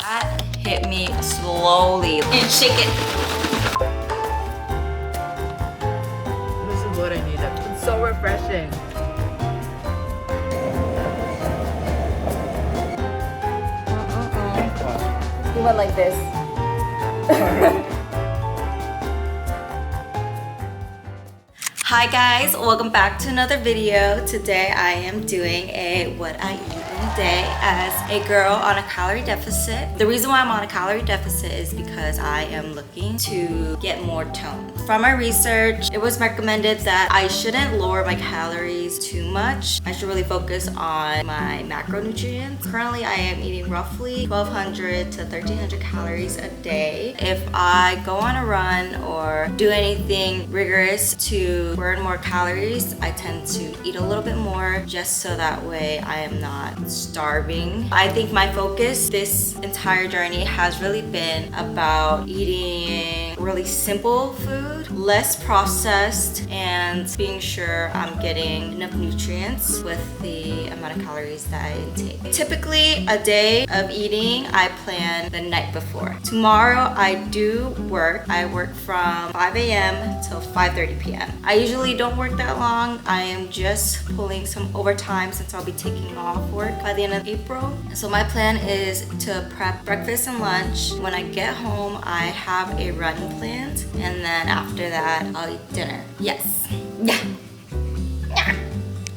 That hit me slowly. And shake it. This is what I needed. It's so refreshing. You went like this. Hi guys, welcome back to another video. Today I am doing a what I eat in a day as a girl on a calorie deficit. The reason why I'm on a calorie deficit is because I am looking to get more tone. From my research, it was recommended that I shouldn't lower my calories too much. I should really focus on my macronutrients. Currently, I am eating roughly 1,200 to 1,300 calories a day. If I go on a run or do anything rigorous to burn more calories, I tend to eat a little bit more just so that way I am not starving. I think my focus this entire journey has really been about eating really simple food, less processed, and being sure I'm getting enough nutrients with the amount of calories that I intake. Typically, a day of eating, I plan the night before. Tomorrow, I do work. I work from 5 a.m. till 5:30 p.m. I usually don't work that long. I am just pulling some overtime since I'll be taking off work by the end of April. So my plan is to prep breakfast and lunch. When I get home, I have a run planned, and then after that, I'll eat dinner. Yes. Yeah.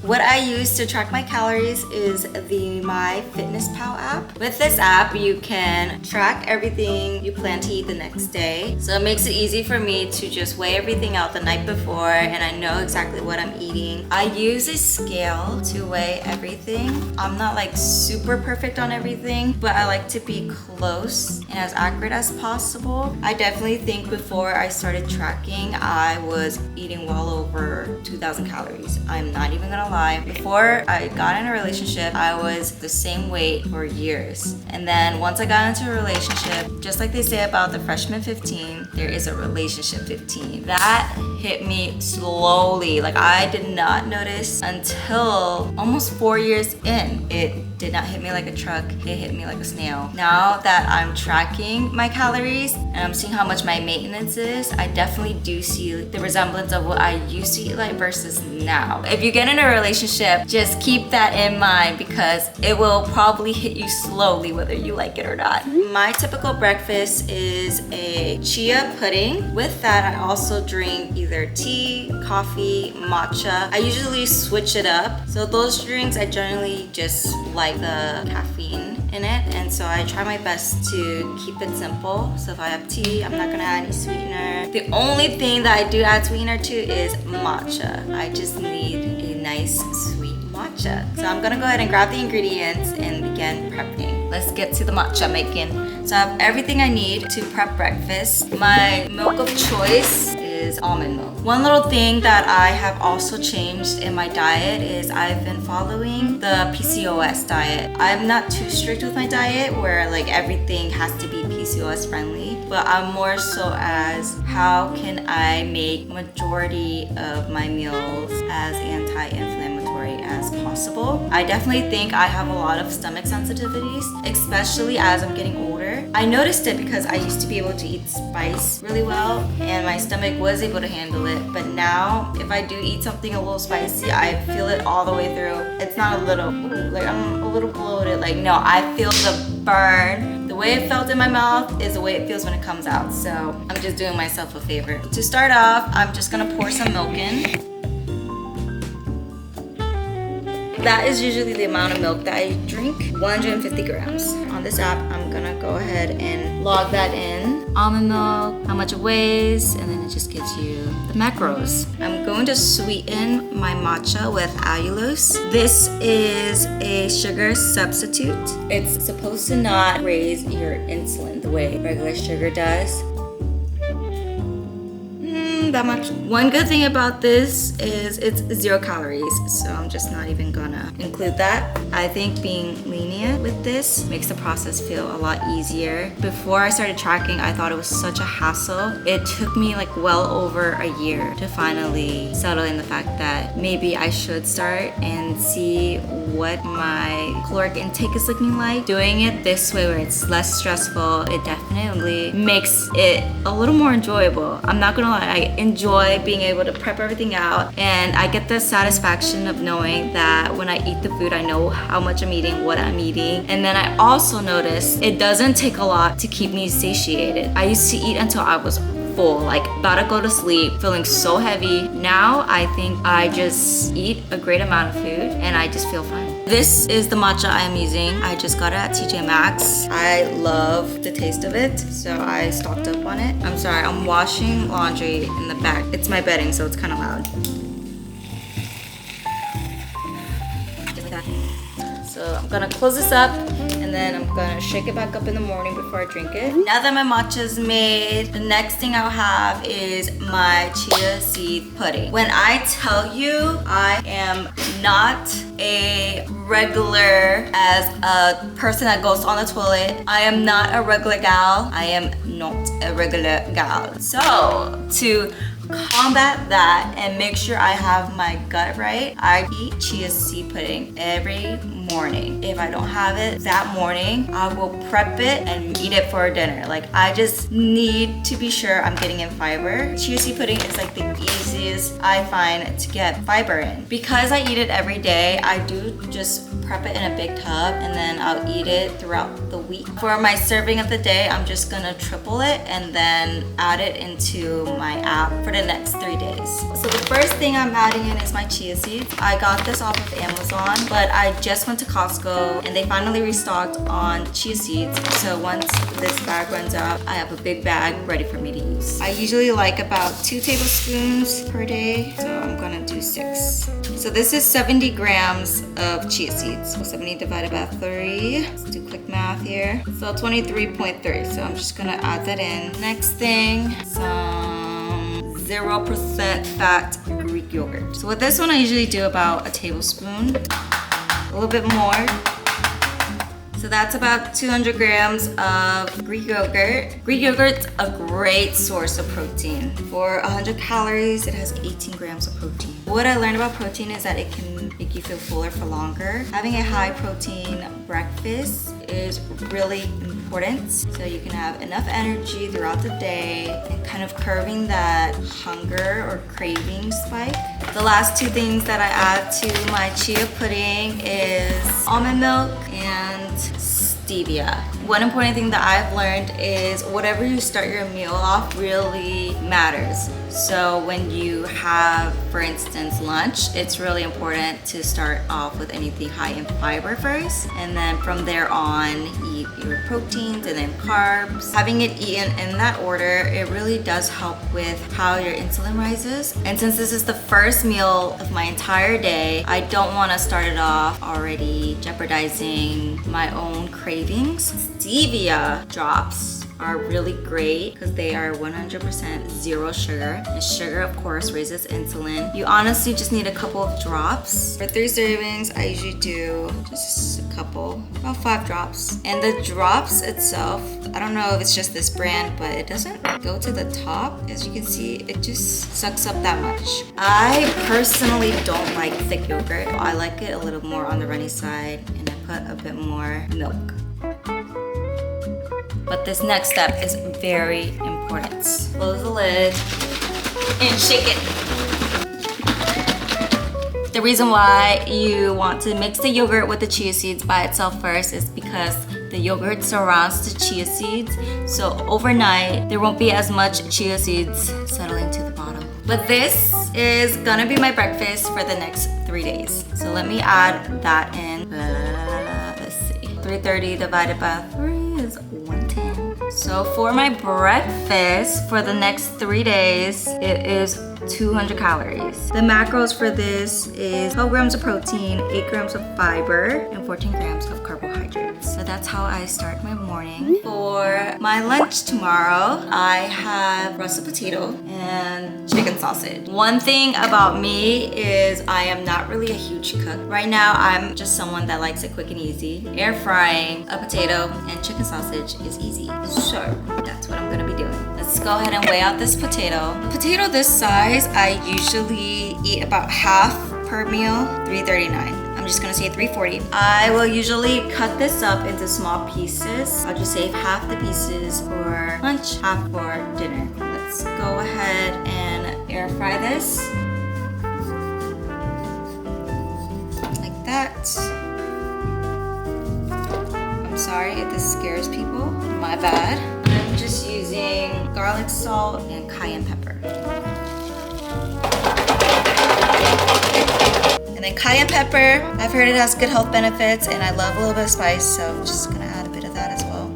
What I use to track my calories is the MyFitnessPal app. With this app, you can track everything you plan to eat the next day. So it makes it easy for me to just weigh everything out the night before, and I know exactly what I'm eating. I use a scale to weigh everything. I'm not like super perfect on everything, but I like to be close and as accurate as possible. I definitely think before I started tracking, I was eating well over 2,000 calories. I'm not even gonna lie. Before I got in a relationship, I was the same weight for years. And then once I got into a relationship, just like they say about the freshman 15, there is a relationship 15. That hit me slowly. Like I did not notice until almost 4 years in. It did not hit me like a truck, it hit me like a snail. Now that I'm tracking my calories and I'm seeing how much my maintenance is, I definitely do see the resemblance of what I used to eat like versus now. If you get in a relationship, just keep that in mind because it will probably hit you slowly whether you like it or not. My typical breakfast is a chia pudding. With that, I also drink either tea, coffee, matcha. I usually switch it up. So those drinks, I generally just like the caffeine in it, and so I try my best to keep it simple. So if I have tea, I'm not gonna add any sweetener. The only thing that I do add sweetener to is matcha. I just need a nice sweet matcha. So I'm gonna go ahead and grab the ingredients and begin prepping. Let's get to the matcha making. So I have everything I need to prep breakfast. My milk of choice is almond milk. One little thing that I have also changed in my diet is I've been following the PCOS diet. I'm not too strict with my diet where like everything has to be PCOS friendly, but I'm more so as how can I make majority of my meals as anti-inflammatory as possible. I definitely think I have a lot of stomach sensitivities, especially as I'm getting older. I noticed it because I used to be able to eat spice really well and my stomach was able to handle it, but now if I do eat something a little spicy, I feel it all the way through. It's not a little, like I'm a little bloated, like no, I feel the burn. The way it felt in my mouth is the way it feels when it comes out, so I'm just doing myself a favor. To start off, I'm just gonna pour some milk in. That is usually the amount of milk that I drink, 150 grams. On this app, I'm gonna go ahead and log that in. Almond milk, how much it weighs, and then it just gives you the macros. I'm going to sweeten my matcha with allulose. This is a sugar substitute. It's supposed to not raise your insulin the way regular sugar does. seem that much. One good thing about this is it's 0 calories, so I'm just not even gonna include that. I think being lenient with this makes the process feel a lot easier. Before I started tracking, I thought it was such a hassle. It took me like well over a year to finally settle in the fact that maybe I should start and see what my caloric intake is looking like. Doing it this way where it's less stressful, it definitely makes it a little more enjoyable. I'm not gonna lie, I enjoy being able to prep everything out, and I get the satisfaction of knowing that when I eat the food, I know how much I'm eating, what I'm eating. And then I also notice it doesn't take a lot to keep me satiated. I used to eat until I was full, like about to go to sleep, feeling so heavy. Now I think I just eat a great amount of food and I just feel fine. This is the matcha I am using. I just got it at TJ Maxx. I love the taste of it, so I stocked up on it. I'm sorry, I'm washing laundry in the back. It's my bedding, so it's kind of loud. So I'm gonna close this up and then I'm gonna shake it back up in the morning before I drink it. Now that my matcha is made, the next thing I'll have is my chia seed pudding. When I tell you I am not a regular as a person that goes on the toilet, I am not a regular gal. I am not a regular gal. So to combat that and make sure I have my gut right, I eat chia seed pudding every morning. If I don't have it that morning, I will prep it and eat it for dinner. Like, I just need to be sure I'm getting in fiber. Chia seed pudding is like the easiest I find to get fiber in. Because I eat it every day, I do just prep it in a big tub and then I'll eat it throughout the week. For my serving of the day, I'm just gonna triple it and then add it into my app for the next 3 days. So the first thing I'm adding in is my chia seeds. I got this off of Amazon, but I just went to Costco and they finally restocked on chia seeds. So once this bag runs out, I have a big bag ready for me to use. I usually like about 2 tablespoons per day, so I'm gonna do 6. So this is 70 grams of chia seeds. So 70 divided by 3. Let's do quick math here. So 23.3. So I'm just gonna add that in. Next thing, some 0% fat Greek yogurt. So with this one, I usually do about a tablespoon, a little bit more. So that's about 200 grams of Greek yogurt. Greek yogurt's a great source of protein. For 100 calories, it has 18 grams of protein. What I learned about protein is that it can make you feel fuller for longer. Having a high protein breakfast is really important, so you can have enough energy throughout the day and kind of curbing that hunger or craving spike. The last 2 things that I add to my chia pudding is almond milk and stevia. One important thing that I've learned is whatever you start your meal off really matters. So when you have, for instance, lunch, it's really important to start off with anything high in fiber first, and then from there on, eat your proteins and then carbs. Having it eaten in that order, it really does help with how your insulin rises. And since this is the first meal of my entire day, I don't want to start it off already jeopardizing my own cravings. Stevia drops are really great because they are 100% zero sugar, and sugar of course raises insulin. You honestly just need a couple of drops. For 3 servings, I usually do just a couple, about 5 drops. And the drops itself, I don't know if it's just this brand, but it doesn't go to the top. As you can see, it just sucks up that much. I personally don't like thick yogurt. I like it a little more on the runny side, and I put a bit more milk. But this next step is very important. Close the lid and shake it. The reason why you want to mix the yogurt with the chia seeds by itself first is because the yogurt surrounds the chia seeds. So overnight, there won't be as much chia seeds settling to the bottom. But this is gonna be my breakfast for the next 3 days. So let me add that in. Let's see. 330 divided by 3 is 110. So for my breakfast for the next 3 days, it is 200 calories. The macros for this is 12 grams of protein, 8 grams of fiber, and 14 grams of carbohydrates. So that's how I start my morning. For my lunch tomorrow, I have russet potato and chicken sausage. One thing about me is I am not really a huge cook. Right now, I'm just someone that likes it quick and easy. Air frying a potato and chicken sausage is easy. So that's what I'm gonna be doing. Let's go ahead and weigh out this potato. A potato this size, I usually eat about half per meal, $3.39. I'm just gonna say $3.40. I will usually cut this up into small pieces. I'll just save half the pieces for lunch, half for dinner. Let's go ahead and air fry this. Like that. I'm sorry if this scares people, my bad. I'm just using garlic salt and cayenne pepper. And then cayenne pepper, I've heard it has good health benefits and I love a little bit of spice, so I'm just gonna add a bit of that as well.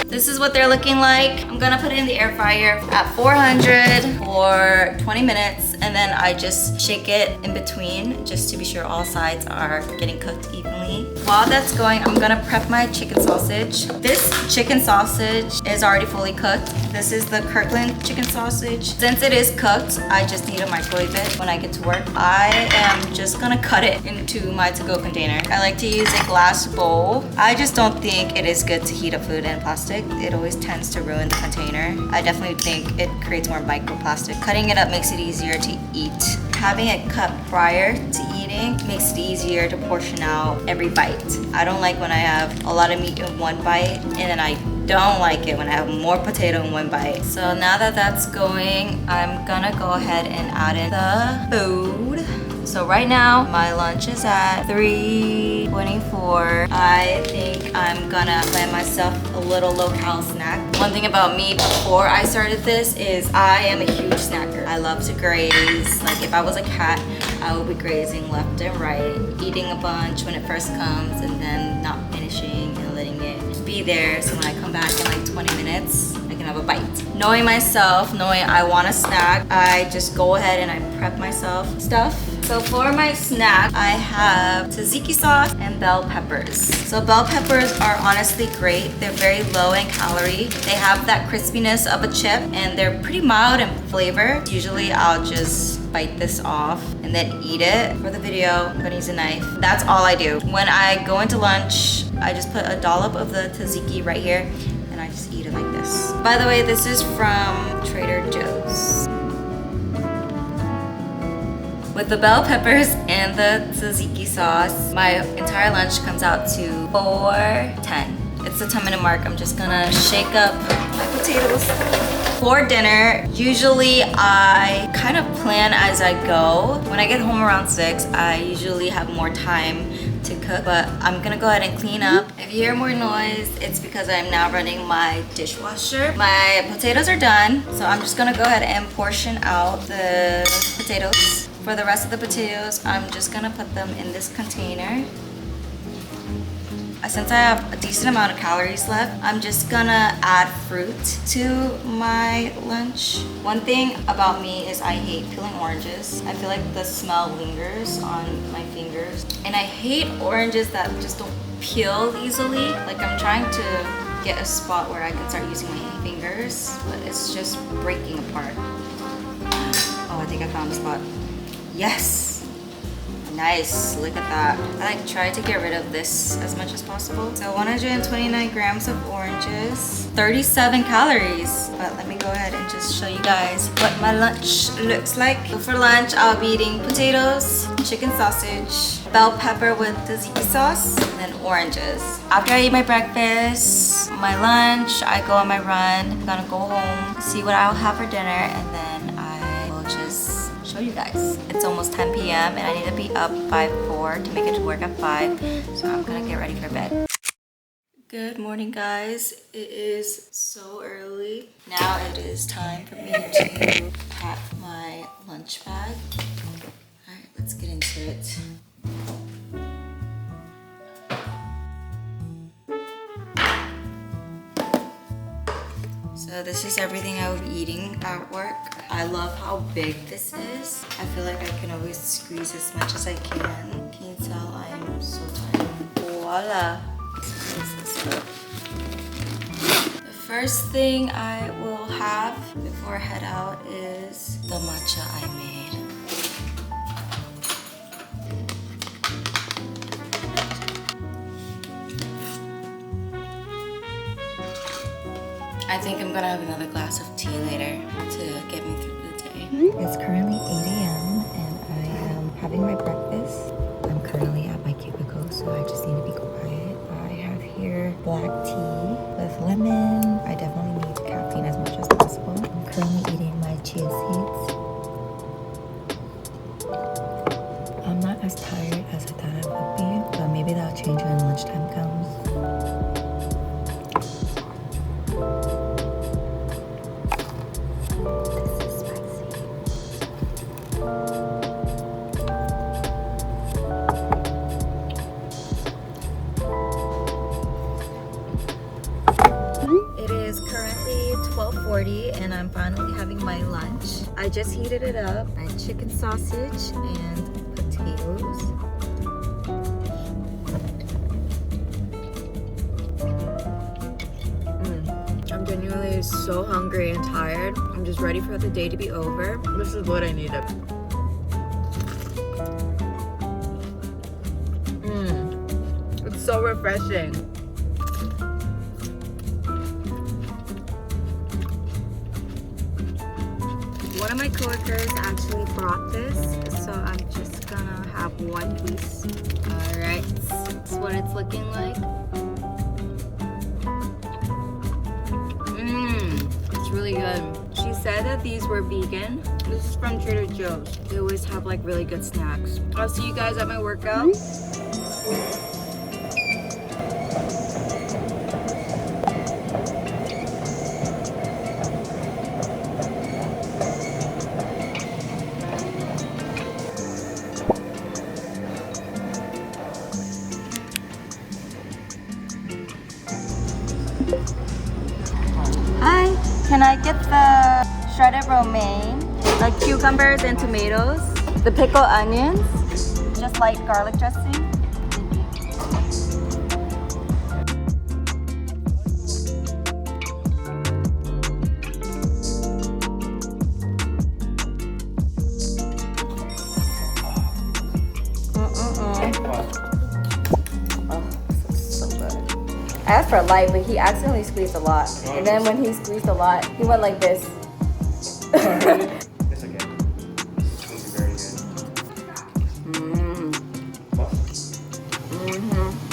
This is what they're looking like. I'm gonna put it in the air fryer at 400 for 20 minutes and then I just shake it in between just to be sure all sides are getting cooked evenly. While that's going, I'm gonna prep my chicken sausage. This chicken sausage is already fully cooked. This is the Kirkland chicken sausage. Since it is cooked, I just need to microwave it when I get to work. I am just gonna cut it into my to-go container. I like to use a glass bowl. I just don't think it is good to heat up food in plastic. It always tends to ruin the container. I definitely think it creates more microplastic. Cutting it up makes it easier to eat. Having it cut prior to eating makes it easier to portion out every bite. I don't like when I have a lot of meat in one bite, and then I don't like it when I have more potato in one bite. So now that that's going, I'm gonna go ahead and add in the food. So right now, my lunch is at 3:24. I think I'm gonna plan myself a little low-cal snack. One thing about me before I started this is I am a huge snacker. I love to graze. Like if I was a cat, I would be grazing left and right, eating a bunch when it first comes and then not finishing and letting it be there. So when I come back in like 20 minutes, I can have a bite. Knowing myself, knowing I want a snack, I just go ahead and I prep myself stuff. So for my snack, I have tzatziki sauce and bell peppers. So bell peppers are honestly great. They're very low in calorie. They have that crispiness of a chip and they're pretty mild in flavor. Usually I'll just bite this off and then eat it. For the video, I'm gonna use a knife. That's all I do. When I go into lunch, I just put a dollop of the tzatziki right here and I just eat it like this. By the way, this is from Trader Joe's. With the bell peppers and the tzatziki sauce, my entire lunch comes out to $4.10. It's the 10-minute mark. I'm just gonna shake up my potatoes. For dinner, usually I kind of plan as I go. When I get home around 6, I usually have more time to cook, but I'm gonna go ahead and clean up. If you hear more noise, it's because I'm now running my dishwasher. My potatoes are done, so I'm just gonna go ahead and portion out the potatoes. For the rest of the potatoes, I'm just gonna put them in this container. Since I have a decent amount of calories left, I'm just gonna add fruit to my lunch. One thing about me is I hate peeling oranges. I feel like the smell lingers on my fingers. And I hate oranges that just don't peel easily. Like I'm trying to get a spot where I can start using my fingers, but it's just breaking apart. Oh, I think I found a spot. Yes! Nice, look at that. I like try to get rid of this as much as possible. So 129 grams of oranges, 37 calories. But let me go ahead and just show you guys what my lunch looks like. So for lunch, I'll be eating potatoes, chicken sausage, bell pepper with tzatziki sauce, and then oranges. After I eat my breakfast, my lunch, I go on my run. I'm gonna go home, see what I'll have for dinner, and then I will just show you guys. It's almost 10 p.m. and I need to be up by 4 to make it to work at 5. So I'm gonna get ready for bed. Good morning, guys. It is so early. Now it is time for me to pack my lunch bag. All right, let's get into it. So this is everything I will be eating at work. I love how big this is. I feel like I can always squeeze as much as I can. Can you tell I am so tiny? Voila. Squeeze this up. The first thing I will have before I head out is the matcha I made. I think I'm gonna have another glass of tea later to get me through the day. It's currently 8 a.m. and I am having my breakfast. I'm currently at my cubicle, so I just need to be quiet. I have here black tea with lemon. I definitely need caffeine as much as possible. I'm currently eating my chia seeds. I'm not as tired as I thought I would be, but maybe that'll change when lunchtime comes. It is currently 12:40 and I'm finally having my lunch. I just heated it up. I had chicken sausage and potatoes. I'm genuinely so hungry and tired. I'm just ready for the day to be over. This is what I needed. It's so refreshing. One of my coworkers actually brought this, so I'm just gonna have one piece. Alright, that's what it's looking like. It's really good. She said that these were vegan. This is from Trader Joe's. They always have like really good snacks. I'll see you guys at my workout. Hi, can I get the shredded romaine, the cucumbers and tomatoes, the pickled onions, just like garlic dressing? I asked for a light, but he accidentally squeezed a lot. And then when he squeezed a lot, he went like this. It's okay. It's going to be very good. Mm-hmm.